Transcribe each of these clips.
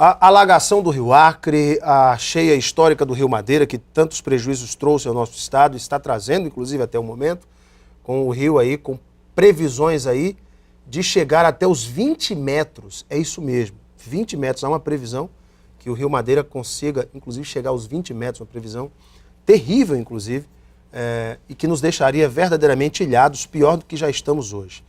A alagação do Rio Acre, a cheia histórica do Rio Madeira, que tantos prejuízos trouxe ao nosso estado, está trazendo, inclusive até o momento, com o rio aí, com previsões aí de chegar até os 20 metros. É isso mesmo, 20 metros. Há uma previsão que o Rio Madeira consiga, inclusive, chegar aos 20 metros, uma previsão terrível, inclusive, e que nos deixaria verdadeiramente ilhados, pior do que já estamos hoje.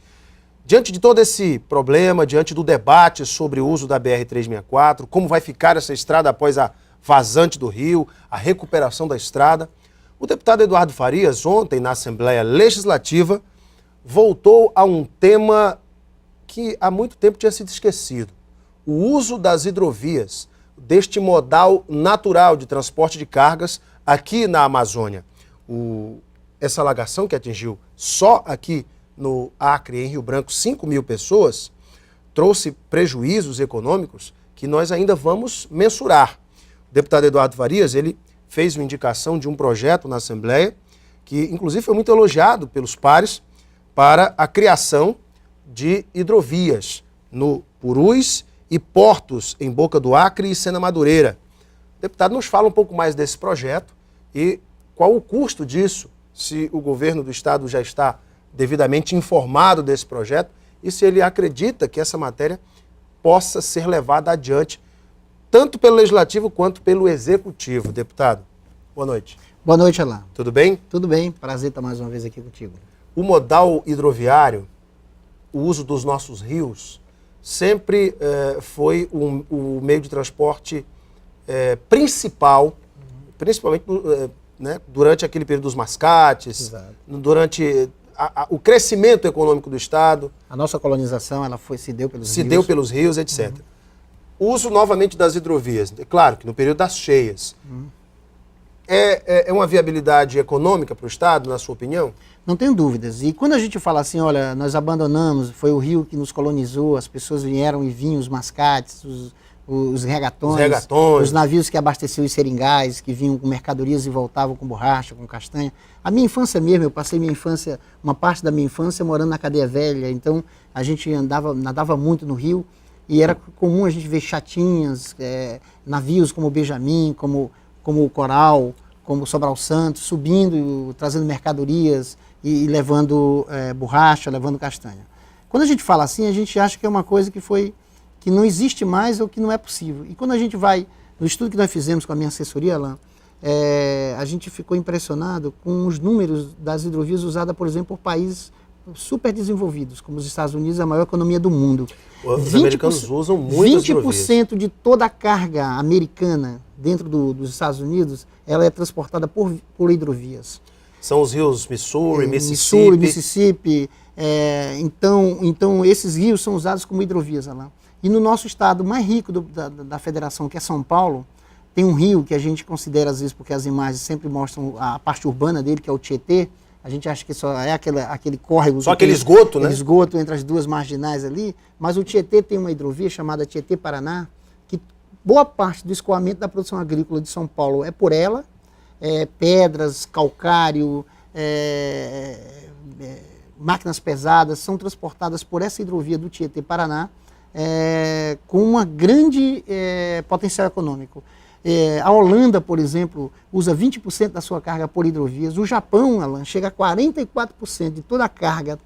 Diante de todo esse problema, diante do debate sobre o uso da BR-364, como vai ficar essa estrada após a vazante do rio, a recuperação da estrada, o deputado Eduardo Farias, ontem na Assembleia Legislativa, voltou a um tema que há muito tempo tinha sido esquecido: o uso das hidrovias, deste modal natural de transporte de cargas aqui na Amazônia. Essa alagação que atingiu só aqui no Acre, em Rio Branco, 5.000 pessoas, trouxe prejuízos econômicos que nós ainda vamos mensurar. O deputado Eduardo Farias, ele fez uma indicação de um projeto na Assembleia, que inclusive foi muito elogiado pelos pares, para a criação de hidrovias no Purus e portos em Boca do Acre e Sena Madureira. O deputado nos fala um pouco mais desse projeto e qual o custo disso, se o governo do estado já está devidamente informado desse projeto e se ele acredita que essa matéria possa ser levada adiante, tanto pelo Legislativo quanto pelo Executivo. Deputado, boa noite. Boa noite, Alain. Tudo bem? Tudo bem, prazer estar mais uma vez aqui contigo. O modal hidroviário, o uso dos nossos rios, sempre foi o meio de transporte principal, principalmente durante aquele período dos mascates, exato, durante o crescimento econômico do estado. A nossa colonização se deu pelos rios. Se deu pelos rios, etc. O uso novamente das hidrovias, é claro que no período das cheias. É uma viabilidade econômica para o estado, na sua opinião? Não tenho dúvidas. E quando a gente fala assim, olha, nós abandonamos, foi o rio que nos colonizou, as pessoas vieram e vinham, os mascates, os regatões, os navios que abasteciam os seringais, que vinham com mercadorias e voltavam com borracha, com castanha. A minha infância mesmo, eu passei minha infância, uma parte da minha infância morando na Cadeia Velha, então a gente nadava muito no rio e era comum a gente ver chatinhas, navios como o Benjamin, como o Coral, como o Sobral Santos, subindo, trazendo mercadorias e levando borracha, levando castanha. Quando a gente fala assim, a gente acha que é uma coisa que não existe mais ou que não é possível. E quando a gente vai, no estudo que nós fizemos com a minha assessoria, Alain, a gente ficou impressionado com os números das hidrovias usadas, por exemplo, por países super desenvolvidos, como os Estados Unidos, a maior economia do mundo. Os americanos usam muitas hidrovias. 20% de toda a carga americana dentro dos Estados Unidos, ela é transportada por hidrovias. São os rios Missouri, Mississippi. Então, esses rios são usados como hidrovias, Alain. E no nosso estado mais rico da federação, que é São Paulo, tem um rio que a gente considera, às vezes, porque as imagens sempre mostram a parte urbana dele, que é o Tietê. A gente acha que só é aquele córrego. Só aquele esgoto, né? Aquele esgoto entre as duas marginais ali. Mas o Tietê tem uma hidrovia chamada Tietê-Paraná, que boa parte do escoamento da produção agrícola de São Paulo é por ela. Pedras, calcário, máquinas pesadas são transportadas por essa hidrovia do Tietê-Paraná, com uma grande potencial econômico. A Holanda, por exemplo, usa 20% da sua carga por hidrovias. O Japão, Alain, chega a 44% de toda a carga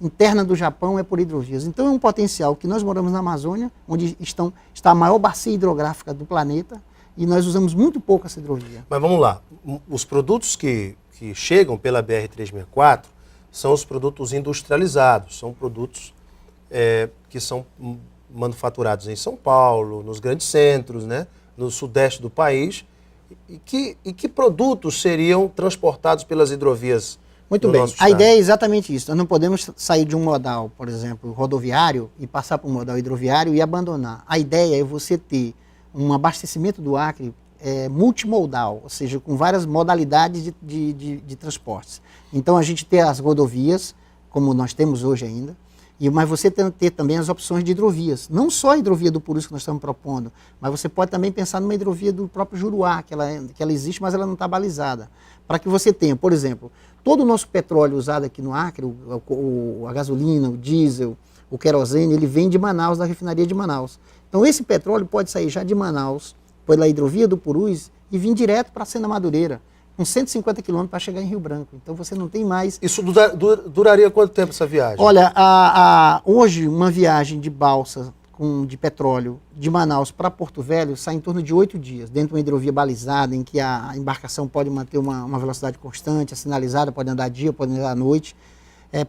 interna do Japão é por hidrovias. Então é um potencial que nós moramos na Amazônia, onde está a maior bacia hidrográfica do planeta, e nós usamos muito pouco essa hidrovia. Mas vamos lá, os produtos que chegam pela BR-364 são os produtos industrializados, são produtos que são manufaturados em São Paulo, nos grandes centros, né, no sudeste do país. E que produtos seriam transportados pelas hidrovias? Muito bem, a ideia é exatamente isso. Nós não podemos sair de um modal, por exemplo, rodoviário, e passar para um modal hidroviário e abandonar. A ideia é você ter um abastecimento do Acre multimodal, ou seja, com várias modalidades de transportes. Então a gente ter as rodovias, como nós temos hoje ainda, mas você ter também as opções de hidrovias. Não só a hidrovia do Purus que nós estamos propondo, mas você pode também pensar numa hidrovia do próprio Juruá, que ela existe, mas ela não está balizada. Para que você tenha, por exemplo, todo o nosso petróleo usado aqui no Acre, a gasolina, o diesel, o querosene, ele vem de Manaus, da refinaria de Manaus. Então esse petróleo pode sair já de Manaus, pela hidrovia do Purus, e vir direto para Sena Madureira, com 150 quilômetros para chegar em Rio Branco. Então você não tem mais... Isso duraria quanto tempo essa viagem? Olha, hoje uma viagem de balsa de petróleo de Manaus para Porto Velho sai em torno de 8 dias, dentro de uma hidrovia balizada, em que a embarcação pode manter uma velocidade constante, é sinalizada, pode andar dia, pode andar à noite.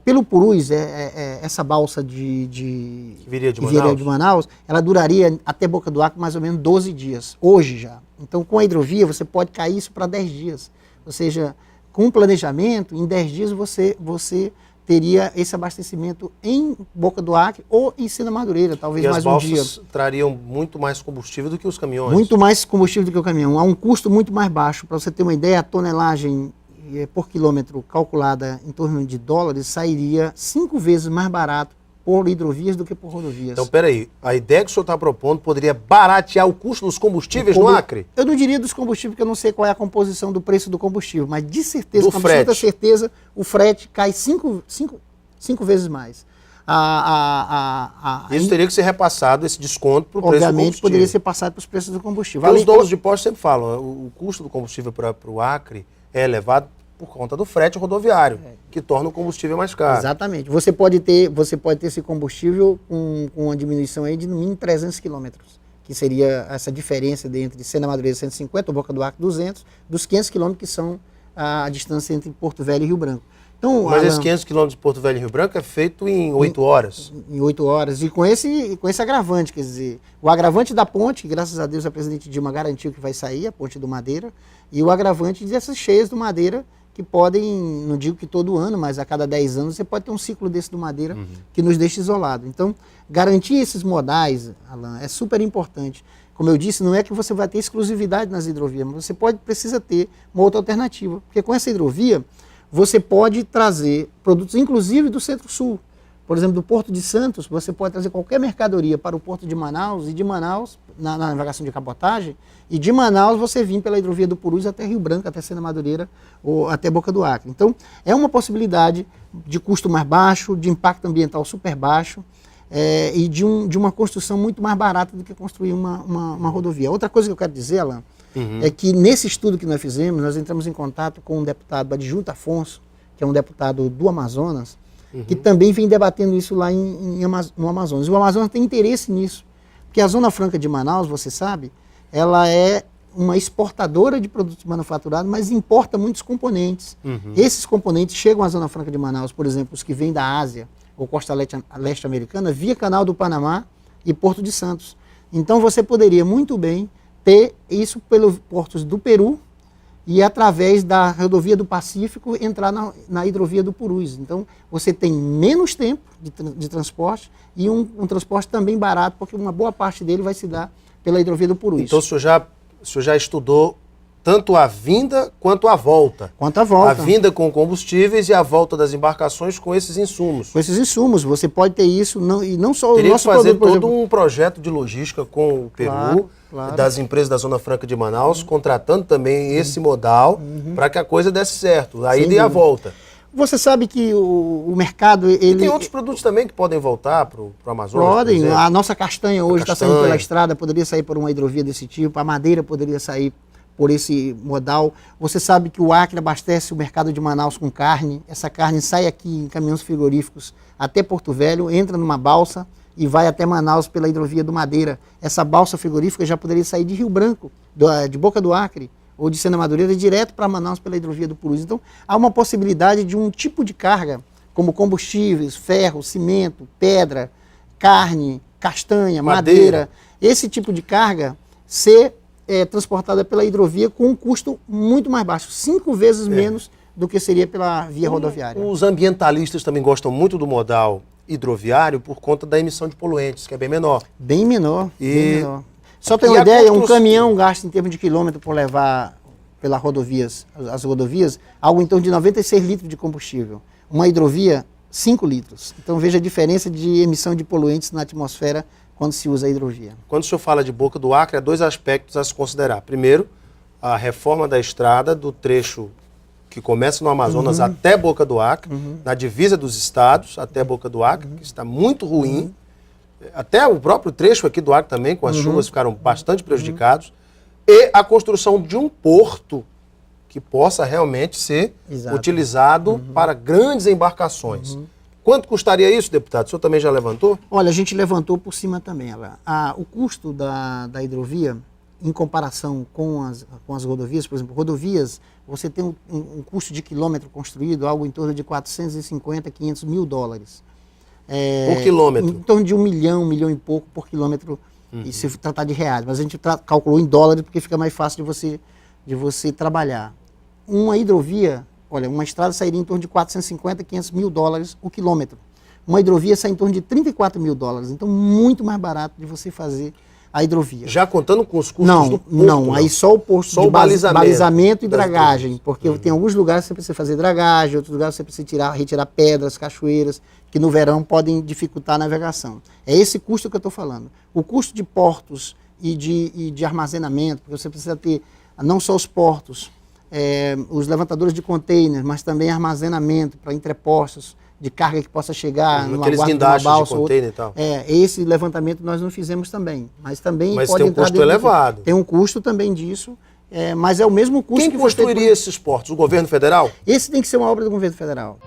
Pelo Purus, essa balsa que viria de Manaus, ela duraria até Boca do Acre mais ou menos 12 dias, hoje já. Então, com a hidrovia, você pode cair isso para 10 dias. Ou seja, com o planejamento, em 10 dias você teria esse abastecimento em Boca do Acre ou em Sena Madureira, talvez mais um dia. E as balsas trariam muito mais combustível do que os caminhões? Muito mais combustível do que o caminhão. Há um custo muito mais baixo. Para você ter uma ideia, a tonelagem por quilômetro calculada em torno de dólares sairia 5 vezes mais barato por hidrovias do que por rodovias. Então, peraí, a ideia que o senhor está propondo poderia baratear o custo dos combustíveis no Acre? Eu não diria dos combustíveis, porque eu não sei qual é a composição do preço do combustível, mas de certeza, com absoluta certeza, o frete cai 5 vezes mais. Isso teria que ser repassado, esse desconto, para o preço do combustível. Obviamente, poderia ser passado para os preços do combustível. Porque os donos de postos sempre falam, o custo do combustível para o Acre é elevado por conta do frete rodoviário, que torna o combustível mais caro. Exatamente. Você pode ter esse combustível com uma diminuição aí de no mínimo 300 quilômetros, que seria essa diferença entre Sena Madureira 150, Boca do Acre 200, dos 500 quilômetros que são a distância entre Porto Velho e Rio Branco. Então, mas esses 500 quilômetros de Porto Velho e Rio Branco é feito em 8 horas? Em 8 horas, e com esse agravante, quer dizer, o agravante da ponte, que graças a Deus a presidente Dilma garantiu que vai sair, a ponte do Madeira, e o agravante dessas cheias do Madeira, que podem, não digo que todo ano, mas a cada 10 anos você pode ter um ciclo desse do Madeira que nos deixa isolado. Então, garantir esses modais, Alan, é super importante. Como eu disse, não é que você vai ter exclusividade nas hidrovias, mas você precisa ter uma outra alternativa. Porque com essa hidrovia, você pode trazer produtos, inclusive do Centro-Sul. Por exemplo, do Porto de Santos, você pode trazer qualquer mercadoria para o Porto de Manaus, e de Manaus, na navegação de cabotagem, e de Manaus você vir pela hidrovia do Purus até Rio Branco, até Sena Madureira, ou até Boca do Acre. Então, é uma possibilidade de custo mais baixo, de impacto ambiental super baixo, e de uma construção muito mais barata do que construir uma rodovia. Outra coisa que eu quero dizer, Alan, é que nesse estudo que nós fizemos, nós entramos em contato com um deputado adjunto Afonso, que é um deputado do Amazonas, que também vem debatendo isso lá no Amazonas. E o Amazonas tem interesse nisso, porque a Zona Franca de Manaus, você sabe, ela é uma exportadora de produtos manufaturados, mas importa muitos componentes. Esses componentes chegam à Zona Franca de Manaus, por exemplo, os que vêm da Ásia ou costa leste americana, via Canal do Panamá e Porto de Santos. Então você poderia muito bem ter isso pelos portos do Peru e através da rodovia do Pacífico entrar na hidrovia do Purus. Então você tem menos tempo de transporte e um transporte também barato, porque uma boa parte dele vai se dar pela hidrovia do Purus. Então o senhor já estudou tanto a vinda quanto a volta. Quanto a volta. A vinda com combustíveis e a volta das embarcações com esses insumos. Com esses insumos, você pode ter isso, e não só teria o nosso que fazer produto, todo um projeto de logística com o Peru, claro. Das empresas da Zona Franca de Manaus, contratando também esse modal para que a coisa desse certo, a ida e a volta. Você sabe que o mercado... E tem outros produtos também que podem voltar para o Amazonas? Podem. A nossa castanha hoje está saindo pela estrada, poderia sair por uma hidrovia desse tipo, a madeira poderia sair por esse modal. Você sabe que o Acre abastece o mercado de Manaus com carne. Essa carne sai aqui em caminhões frigoríficos até Porto Velho, entra numa balsa e vai até Manaus pela hidrovia do Madeira. Essa balsa frigorífica já poderia sair de Rio Branco, de Boca do Acre, ou de Sena Madureira, direto para Manaus pela hidrovia do Purus. Então, há uma possibilidade de um tipo de carga, como combustíveis, ferro, cimento, pedra, carne, castanha, madeira, esse tipo de carga ser transportada pela hidrovia com um custo muito mais baixo, 5 vezes menos do que seria pela via rodoviária. Os ambientalistas também gostam muito do modal hidroviário por conta da emissão de poluentes, que é bem menor. Bem menor, bem menor. Só para ter uma ideia, um caminhão gasta em termos de quilômetro por levar pelas rodovias, as rodovias, algo em torno de 96 litros de combustível. Uma hidrovia, 5 litros. Então veja a diferença de emissão de poluentes na atmosfera quando se usa a hidrovia. Quando o senhor fala de Boca do Acre, há 2 aspectos a se considerar. Primeiro, a reforma da estrada do trecho que começa no Amazonas até Boca do Acre, na divisa dos estados até Boca do Acre, que está muito ruim. até o próprio trecho aqui do Acre também, com as chuvas, ficaram bastante prejudicados, e a construção de um porto que possa realmente ser utilizado para grandes embarcações. Quanto custaria isso, deputado? O senhor também já levantou? Olha, a gente levantou por cima também. O custo da hidrovia, em comparação com as rodovias, por exemplo, rodovias, você tem um custo de quilômetro construído, algo em torno de 450, 500 mil dólares. Por quilômetro? Em torno de 1 milhão e pouco por quilômetro, e se tratar de reais. Mas a gente calculou em dólares porque fica mais fácil de você trabalhar. Uma hidrovia, olha, uma estrada sairia em torno de 450, 500 mil dólares o quilômetro. Uma hidrovia sai em torno de 34 mil dólares. Então, muito mais barato de você fazer a hidrovia. Já contando com os custos do porto? Não, aí só o posto só de o balizamento e dragagem. Porque tem alguns lugares que você precisa fazer dragagem, outros lugares você precisa retirar pedras, cachoeiras, que no verão podem dificultar a navegação. É esse custo que eu estou falando. O custo de portos e de armazenamento, porque você precisa ter não só os portos, os levantadores de containers, mas também armazenamento para entrepostos de carga que possa chegar numa balsa. De container e tal. Esse levantamento nós não fizemos também, mas também pode tem um entrar custo elevado. Tem um custo também disso, mas é o mesmo custo. Quem construiria esses portos? O governo federal? Esse tem que ser uma obra do governo federal.